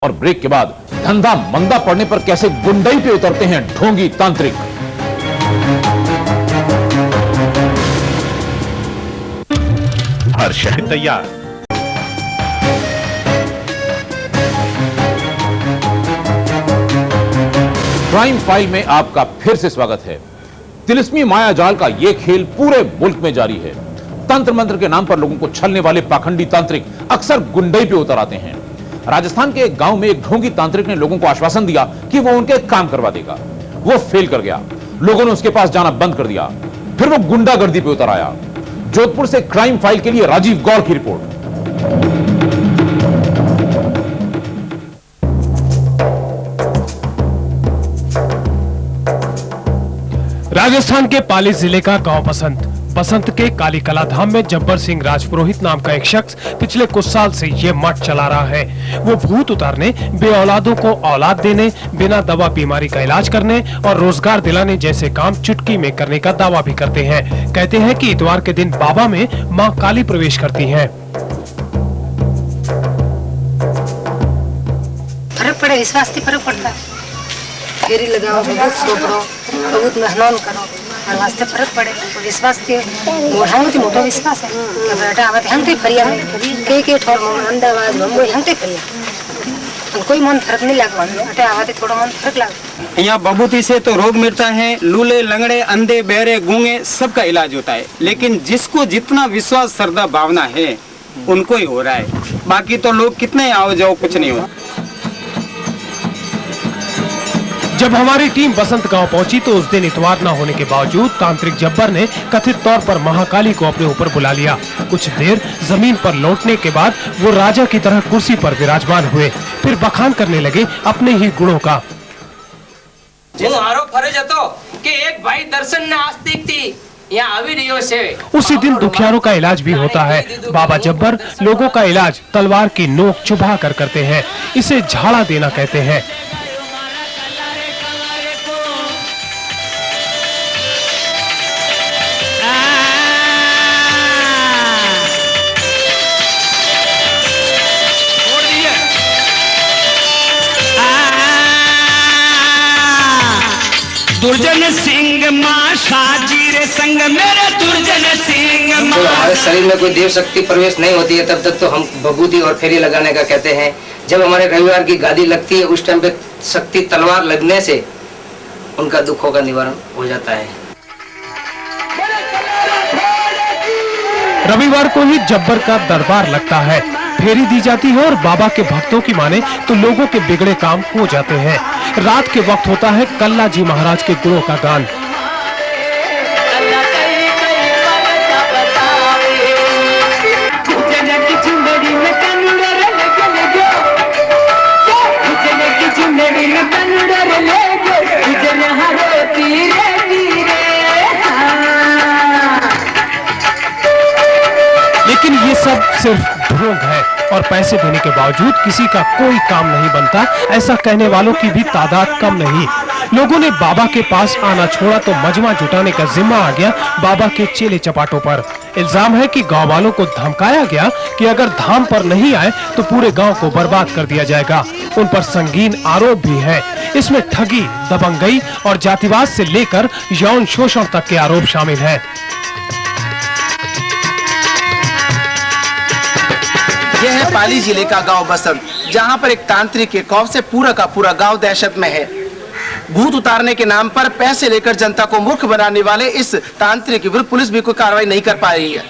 और ब्रेक के बाद धंधा मंदा पड़ने पर कैसे गुंडई पे उतरते हैं ढोंगी तांत्रिक। हर शहर तैयार। क्राइम फाइल में आपका फिर से स्वागत है। तिलिस्मी माया जाल का यह खेल पूरे मुल्क में जारी है। तंत्र मंत्र के नाम पर लोगों को छलने वाले पाखंडी तांत्रिक अक्सर गुंडई पे उतर आते हैं। राजस्थान के एक गांव में एक ढोंगी तांत्रिक ने लोगों को आश्वासन दिया कि वो उनके काम करवा देगा। वो फेल कर गया। लोगों ने उसके पास जाना बंद कर दिया। फिर वो गुंडागर्दी पे उतर आया। जोधपुर से क्राइम फाइल के लिए राजीव गौर की रिपोर्ट। राजस्थान के पाली जिले का गांव बसंत के काली कला धाम में जब्बर सिंह राजपुरोहित नाम का एक शख्स पिछले कुछ साल से ये मठ चला रहा है। वो भूत उतारने, बेऔलादों को औलाद देने, बिना दवा बीमारी का इलाज करने और रोजगार दिलाने जैसे काम चुटकी में करने का दावा भी करते हैं। कहते हैं कि इतवार के दिन बाबा में मां काली प्रवेश करती हैं। फर्क पड़े, इस वास्ते फर्क पड़ता है। फेरी लगाओ, बहुत सोचो, बहुत मेहनत करो और वास्ते फर्क पड़े। विश्वास के मोढ़ांग की मोटो विश्वास है कि बेटा आवत हम ते फरिया के ठोर मन अंदाज मुंबई हम ते फरिया कोई मन फर्क नहीं लगवा बेटा आवत थोड़ा मन फर्क लग। यहाँ बबूती से तो रोग मिटता है। लूले, लंगड़े, अंधे, बहरे, गूंगे सबका इलाज होता है। लेकिन जिसको जितना विश्वास, श्रद्धा, भावना है उनको ही हो रहा है। बाकी तो लोग कितने आओ जाओ कुछ नहीं हो। जब हमारी टीम बसंत गांव पहुंची तो उस दिन इतवार न होने के बावजूद तांत्रिक जब्बर ने कथित तौर पर महाकाली को अपने ऊपर बुला लिया। कुछ देर जमीन पर लौटने के बाद वो राजा की तरह कुर्सी पर विराजमान हुए। फिर बखान करने लगे अपने ही गुणों का। हमारो फर्ज હતો कि एक भाई दर्शन ने आस्तिक थी यहाँ આવી રહ્યો છે। उसी दिन दुखियारों का इलाज भी होता है। बाबा जब्बर लोगों का इलाज तलवार की नोक चुभा कर करते हैं। इसे झाड़ा देना कहते हैं। दुर्जन सिंह मां साजी रे संग मेरे दुर्जन सिंह मां। हमारे शरीर में कोई देव शक्ति प्रवेश नहीं होती है तब तक तो हम भभूति और फेरी लगाने का कहते हैं। जब हमारे रविवार की गादी लगती है उस टाइम पे शक्ति तलवार लगने से उनका दुखों का निवारण हो जाता है। रविवार को ही जब्बर का दरबार लगता है। फेरी दी जाती है और बाबा के भक्तों की माने तो लोगों के बिगड़े काम हो जाते हैं। रात के वक्त होता है कल्ला जी महाराज के गुणों का गान। लेकिन ये सब सिर्फ ढोंग है और पैसे देने के बावजूद किसी का कोई काम नहीं बनता। ऐसा कहने वालों की भी तादाद कम नहीं। लोगों ने बाबा के पास आना छोड़ा तो मजमा जुटाने का जिम्मा आ गया बाबा के चेले चपाटों पर। इल्जाम है कि गांव वालों को धमकाया गया कि अगर धाम पर नहीं आए तो पूरे गांव को बर्बाद कर दिया जाएगा। उन पर संगीन आरोप भी है। इसमें ठगी, दबंगई और जातिवाद से लेकर यौन शोषण तक के आरोप शामिल हैं। यह है पाली जिले का गांव बसंत, जहां पर एक तांत्रिक के खौफ से पूरा का पूरा गांव दहशत में है। भूत उतारने के नाम पर पैसे लेकर जनता को मूर्ख बनाने वाले इस तांत्रिक के विरुद्ध पुलिस भी कोई कार्रवाई नहीं कर पा रही है।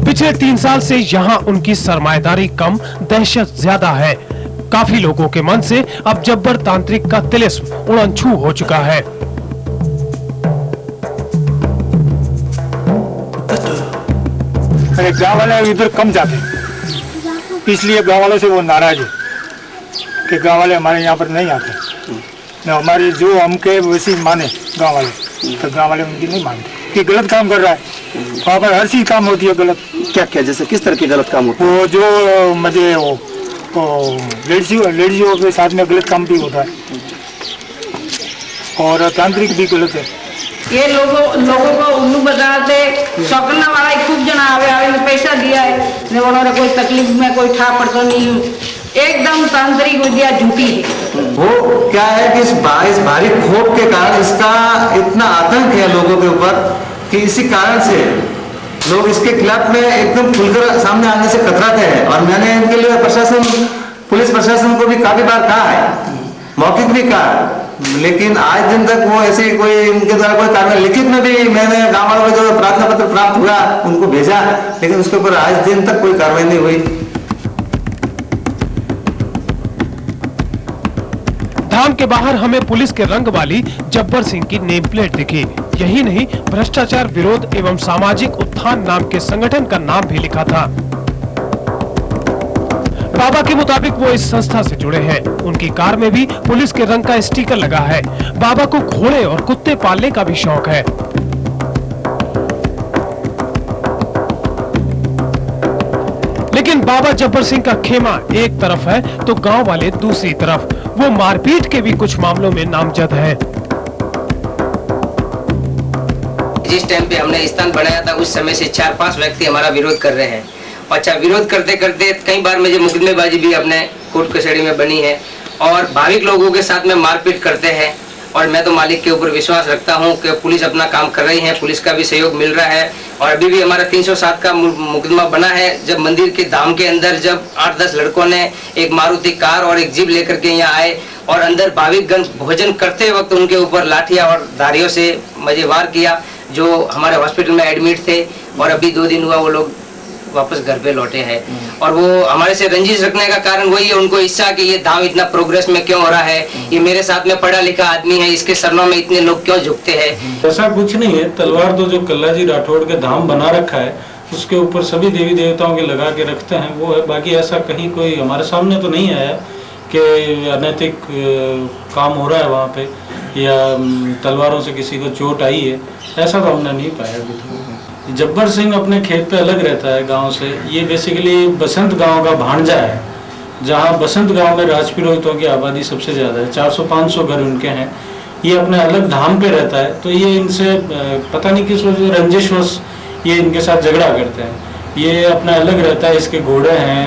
पिछले 3 साल से यहाँ उनकी सरमाएदारी कम, दहशत ज्यादा है। काफी लोगों के मन से अब जब्बर तांत्रिक का तिलिस्म उड़नछू हो चुका है। गाँव वाले इधर कम जाते हैं, इसलिए गाँव वालों से वो नाराज है कि गाँव वाले हमारे यहाँ पर नहीं आते। न हमारी जो हमके वैसी माने गाँव वाले, तो गाँव वाले उनकी नहीं मानते कि गलत काम कर रहा है। वहाँ पर हर चीज काम होती है गलत। क्या क्या जैसे किस तरह के गलत काम होते हैं? वो जो मुझे वो लेडीजों के साथ में गलत काम भी होता है और तांत्रिक भी गलत है। ये लोगों को उल्लू बताते सौकना वाला खूब जना आवे ने पैसा दिया है ने उन्होंने कोई तकलीफ में कोई ठा पड़ता नहीं हूँ। एकदम तांत्रिक विद्या झूठी है। वो क्या है कि इस भारी खौफ के कारण इसका इतना आतंक है लोगों के ऊपर कि इसी कारण से लोग इसके खिलाफ में एकदम खुलकर सामने आने से कतराते हैं। और मैंने इनके लिए पुलिस प्रशासन को भी काफी बार कहा है, मौखिक भी कहा, लेकिन आज दिन तक वो ऐसी कोई इनके द्वारा कोई कार्रवाई, लिखित में भी मैंने गाँव वालों को जो प्रार्थना पत्र प्राप्त हुआ उनको भेजा, लेकिन उसके ऊपर आज दिन तक कोई कार्रवाई नहीं हुई। धाम के बाहर हमें पुलिस के रंग वाली जब्बर सिंह की नेम प्लेट दिखी। यही नहीं, भ्रष्टाचार विरोध एवं सामाजिक उत्थान नाम के संगठन का नाम भी लिखा था। बाबा के मुताबिक वो इस संस्था से जुड़े हैं। उनकी कार में भी पुलिस के रंग का स्टिकर लगा है। बाबा को घोड़े और कुत्ते पालने का भी शौक है। लेकिन बाबा जब्बर सिंह का खेमा एक तरफ है तो गांव वाले दूसरी तरफ। वो मारपीट के भी कुछ मामलों में नामजद है। जिस टाइम पे हमने स्थान बनाया था उस समय से 4-5 व्यक्ति हमारा विरोध कर रहे हैं। अच्छा, विरोध करते करते कई बार मुझे मुकदमेबाजी भी अपने कोर्ट कचहरी में बनी है और भाविक लोगों के साथ में मारपीट करते हैं। और मैं तो मालिक के ऊपर विश्वास रखता हूं कि पुलिस अपना काम कर रही है, पुलिस का भी सहयोग मिल रहा है। और अभी भी हमारा 307 का मुकदमा बना है। जब मंदिर के धाम के अंदर जब 8-10 लड़कों ने एक मारुति कार और एक जीप लेकर के यहाँ आए और अंदर भाविकगण भोजन करते वक्त उनके ऊपर लाठियां और धारियों से मुझे वार किया, जो हमारे हॉस्पिटल में एडमिट थे। और अभी 2 दिन हुआ वो लोग वापस घर पे लौटे हैं। और वो हमारे से रंजिश रखने का कारण वही है, उनको इच्छा कि ये धाम इतना प्रोग्रेस में क्यों हो रहा है, ये मेरे साथ में पढ़ा लिखा आदमी है, इसके शरणों में इतने लोग क्यों झुकते हैं। ऐसा कुछ नहीं है। तलवार तो जो कल्लाजी राठौड़ के धाम बना रखा है उसके ऊपर सभी देवी देवताओं के लगा के रखते हैं, वो है। बाकी ऐसा कहीं कोई हमारे सामने तो नहीं आया कि अनैतिक काम हो रहा है वहाँ पे या तलवारों से किसी को चोट आई है, ऐसा तो हमने नहीं पाया अभी तक। जब्बर सिंह अपने खेत पे अलग रहता है गांव से। ये बेसिकली बसंत गांव का भांजा है, जहां बसंत गांव में राजपुरोहितों की आबादी सबसे ज़्यादा है। 400-500 घर उनके हैं। ये अपने अलग धाम पे रहता है, तो ये इनसे पता नहीं किस वजह रंजिशवश ये इनके साथ झगड़ा करते हैं। ये अपना अलग रहता है, इसके घोड़े हैं,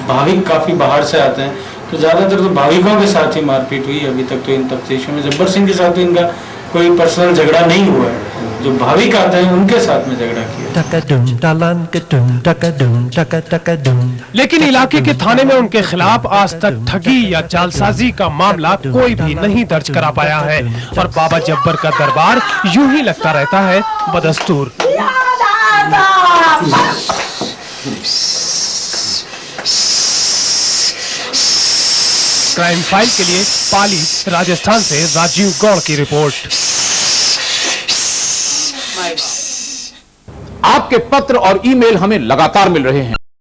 भाविक काफ़ी बाहर से आते हैं, तो ज़्यादातर तो भाविकों के साथ ही मारपीट हुई अभी तक। तो इन तफ्तीशों में जब्बर सिंह के साथ तो इनका कोई पर्सनल झगड़ा नहीं हुआ है। जो भाविक आते हैं उनके साथ में झगड़ा किया। लेकिन इलाके के थाने में उनके खिलाफ आज तक ठगी या जालसाजी का मामला कोई भी नहीं दर्ज करा पाया है। और बाबा जब्बर का दरबार यूं ही लगता रहता है बदस्तूर। क्राइम फाइल के लिए पाली, राजस्थान से राजीव गौड़ की रिपोर्ट। आपके पत्र और ईमेल हमें लगातार मिल रहे हैं।